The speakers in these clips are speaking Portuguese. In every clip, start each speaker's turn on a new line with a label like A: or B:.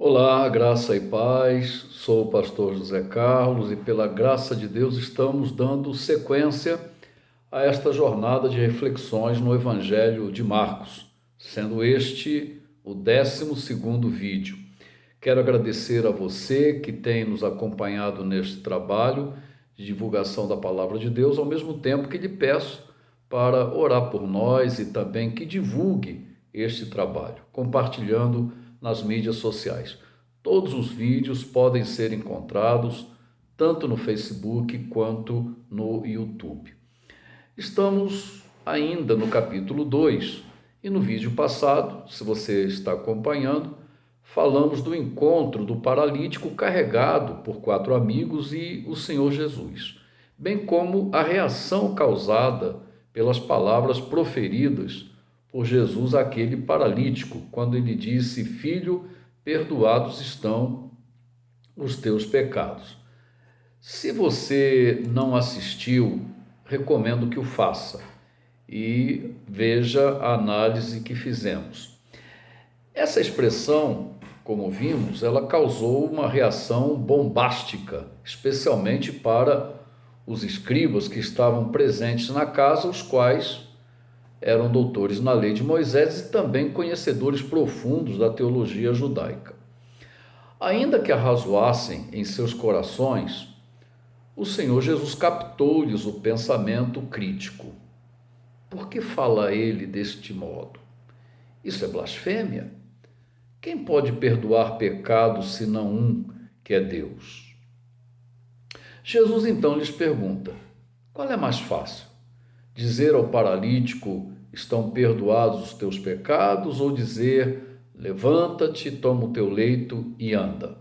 A: Olá, graça e paz. Sou o pastor José Carlos e, pela graça de Deus, estamos dando sequência a esta jornada de reflexões no Evangelho de Marcos, sendo este o 12º vídeo. Quero agradecer a você que tem nos acompanhado neste trabalho de divulgação da Palavra de Deus, ao mesmo tempo que lhe peço para orar por nós e também que divulgue este trabalho, compartilhando nas mídias sociais. Todos os vídeos podem ser encontrados tanto no Facebook quanto no YouTube. Estamos ainda no capítulo 2 e no vídeo passado, se você está acompanhando, falamos do encontro do paralítico carregado por 4 amigos e o Senhor Jesus, bem como a reação causada pelas palavras proferidas por Jesus àquele paralítico, quando ele disse: Filho, perdoados estão os teus pecados. Se você não assistiu, recomendo que o faça e veja a análise que fizemos. Essa expressão, como vimos, ela causou uma reação bombástica, especialmente para os escribas que estavam presentes na casa, os quais eram doutores na lei de Moisés e também conhecedores profundos da teologia judaica. Ainda que arrazoassem em seus corações, o Senhor Jesus captou-lhes o pensamento crítico. Por que fala ele deste modo? Isso é blasfêmia? Quem pode perdoar pecados senão um, que é Deus? Jesus então lhes pergunta: qual é mais fácil? Dizer ao paralítico: estão perdoados os teus pecados, ou dizer: levanta-te, toma o teu leito e anda?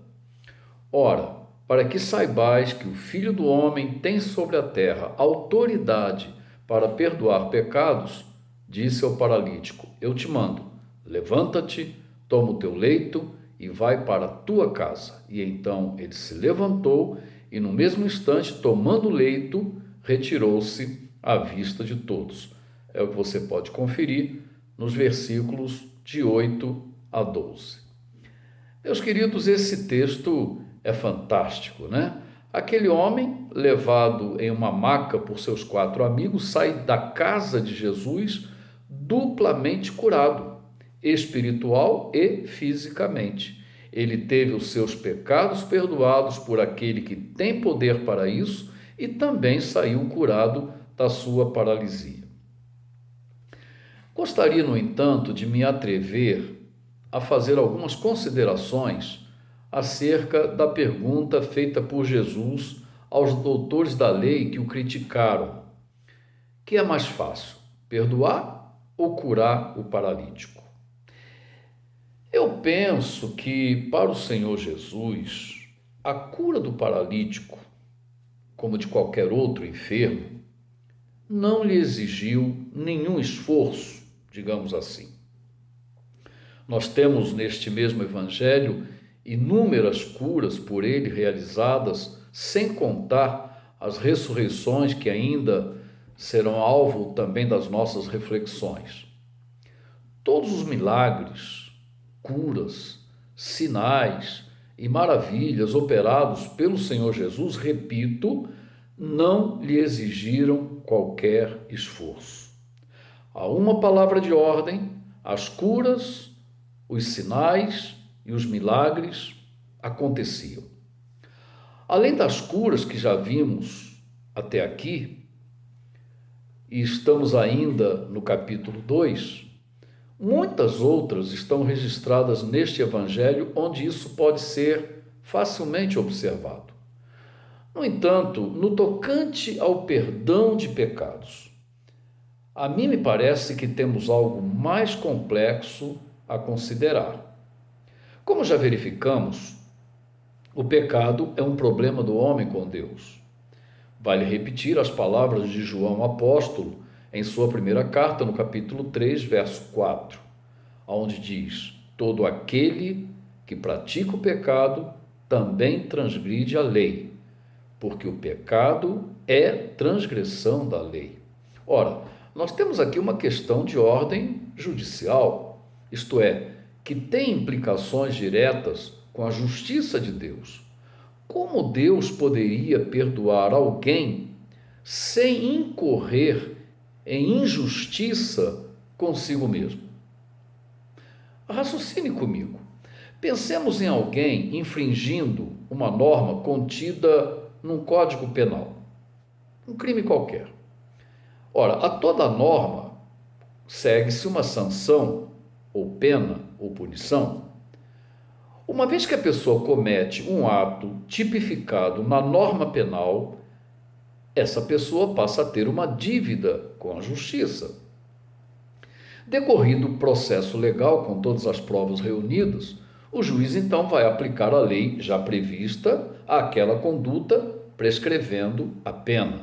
A: Ora, para que saibais que o Filho do Homem tem sobre a terra autoridade para perdoar pecados, disse ao paralítico: eu te mando, levanta-te, toma o teu leito e vai para a tua casa. E então ele se levantou e, no mesmo instante, tomando o leito, retirou-se à vista de todos. É o que você pode conferir nos versículos de 8 a 12. Meus queridos, esse texto é fantástico, né? Aquele homem, levado em uma maca por seus 4 amigos, sai da casa de Jesus duplamente curado, espiritual e fisicamente. Ele teve os seus pecados perdoados por aquele que tem poder para isso e também saiu curado da sua paralisia. Gostaria, no entanto, de me atrever a fazer algumas considerações acerca da pergunta feita por Jesus aos doutores da lei que o criticaram: que é mais fácil, perdoar ou curar o paralítico? Eu penso que, para o Senhor Jesus, a cura do paralítico, como de qualquer outro enfermo, não lhe exigiu nenhum esforço, digamos assim. Nós temos neste mesmo evangelho inúmeras curas por ele realizadas, sem contar as ressurreições que ainda serão alvo também das nossas reflexões. Todos os milagres, curas, sinais e maravilhas operados pelo Senhor Jesus, repito, não lhe exigiram qualquer esforço. A uma palavra de ordem, as curas, os sinais e os milagres aconteciam. Além das curas que já vimos até aqui, e estamos ainda no capítulo 2, muitas outras estão registradas neste evangelho, onde isso pode ser facilmente observado. No entanto, no tocante ao perdão de pecados, a mim me parece que temos algo mais complexo a considerar. Como já verificamos, o pecado é um problema do homem com Deus. Vale repetir as palavras de João apóstolo em sua primeira carta, no capítulo 3, verso 4, onde diz: todo aquele que pratica o pecado também transgride a lei, porque o pecado é transgressão da lei. Ora, nós temos aqui uma questão de ordem judicial, isto é, que tem implicações diretas com a justiça de Deus. Como Deus poderia perdoar alguém sem incorrer em injustiça consigo mesmo? Raciocine comigo. Pensemos em alguém infringindo uma norma contida num Código Penal, um crime qualquer. Ora, a toda norma segue-se uma sanção, ou pena, ou punição. Uma vez que a pessoa comete um ato tipificado na norma penal, essa pessoa passa a ter uma dívida com a justiça. Decorrido o processo legal com todas as provas reunidas, o juiz então vai aplicar a lei já prevista àquela conduta, prescrevendo a pena.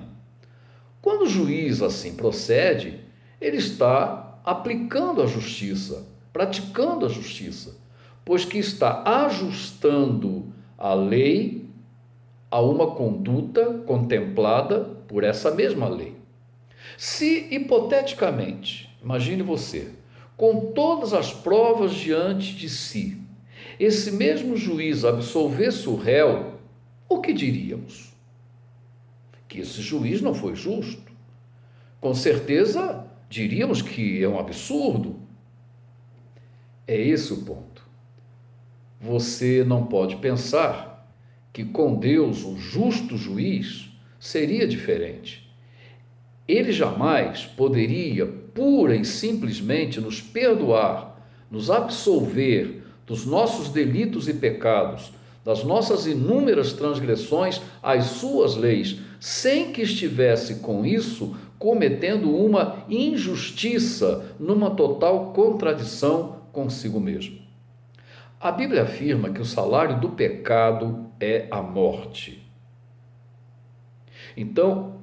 A: Quando o juiz assim procede, ele está aplicando a justiça, praticando a justiça, pois que está ajustando a lei a uma conduta contemplada por essa mesma lei. Se, hipoteticamente, imagine você, com todas as provas diante de si, esse mesmo juiz absolvesse o réu, o que diríamos? Que esse juiz não foi justo. Com certeza, diríamos que é um absurdo. É esse o ponto. Você não pode pensar que com Deus, o justo juiz, seria diferente. Ele jamais poderia, pura e simplesmente, nos perdoar, nos absolver dos nossos delitos e pecados, das nossas inúmeras transgressões às suas leis, sem que estivesse com isso cometendo uma injustiça, numa total contradição consigo mesmo. A Bíblia afirma que o salário do pecado é a morte. Então,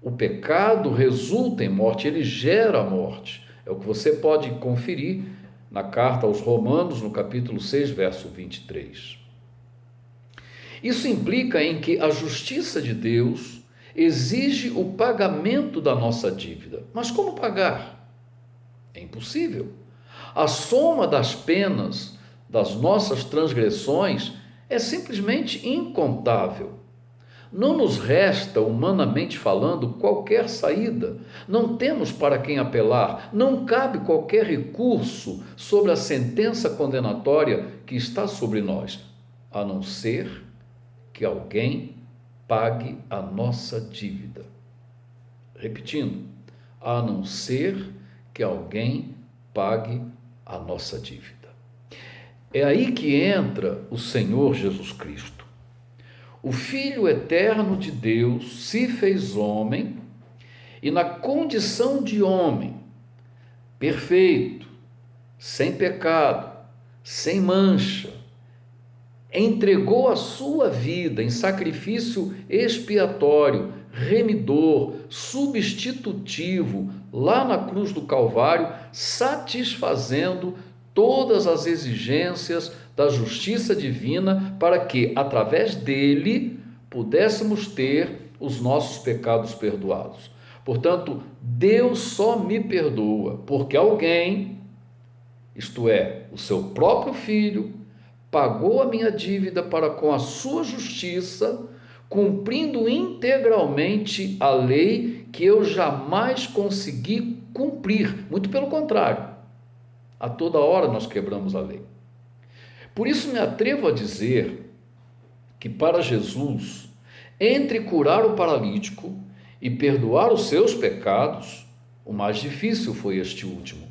A: o pecado resulta em morte, ele gera a morte. É o que você pode conferir na carta aos Romanos, no capítulo 6, verso 23. Isso implica em que a justiça de Deus exige o pagamento da nossa dívida. Mas como pagar? É impossível. A soma das penas das nossas transgressões é simplesmente incontável. Não nos resta, humanamente falando, qualquer saída. Não temos para quem apelar. Não cabe qualquer recurso sobre a sentença condenatória que está sobre nós, a não ser que alguém pague a nossa dívida. Repetindo, a não ser que alguém pague a nossa dívida. É aí que entra o Senhor Jesus Cristo. O Filho eterno de Deus se fez homem e, na condição de homem, perfeito, sem pecado, sem mancha, entregou a sua vida em sacrifício expiatório, remidor, substitutivo, lá na cruz do Calvário, satisfazendo todas as exigências da justiça divina, para que, através dele, pudéssemos ter os nossos pecados perdoados. Portanto, Deus só me perdoa porque alguém, isto é, o seu próprio Filho, pagou a minha dívida para com a sua justiça, cumprindo integralmente a lei que eu jamais consegui cumprir. Muito pelo contrário, a toda hora nós quebramos a lei. Por isso me atrevo a dizer que para Jesus, entre curar o paralítico e perdoar os seus pecados, o mais difícil foi este último.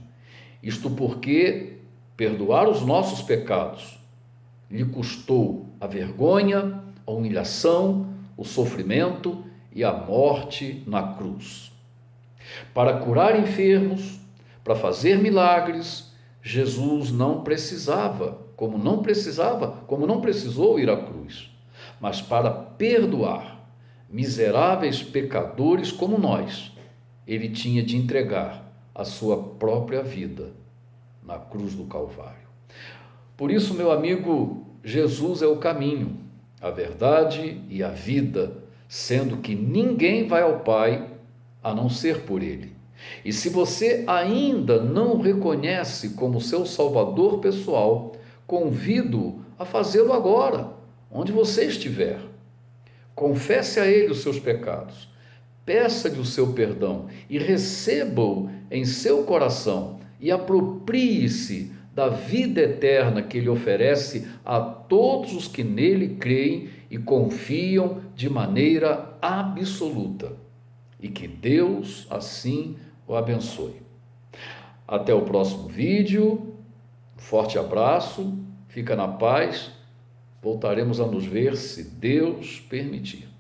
A: Isto porque perdoar os nossos pecados lhe custou a vergonha, a humilhação, o sofrimento e a morte na cruz. Para curar enfermos, para fazer milagres, Jesus não como não precisou ir à cruz, mas para perdoar miseráveis pecadores como nós, ele tinha de entregar a sua própria vida na cruz do Calvário. Por isso, meu amigo, Jesus é o caminho, a verdade e a vida, sendo que ninguém vai ao Pai a não ser por ele. E se você ainda não o reconhece como seu Salvador pessoal, convido a fazê-lo agora, onde você estiver. Confesse a Ele os seus pecados, peça-lhe o seu perdão e receba-o em seu coração e aproprie-se da vida eterna que Ele oferece a todos os que nele creem e confiam de maneira absoluta. E que Deus assim o abençoe. Até o próximo vídeo, forte abraço, fica na paz, voltaremos a nos ver se Deus permitir.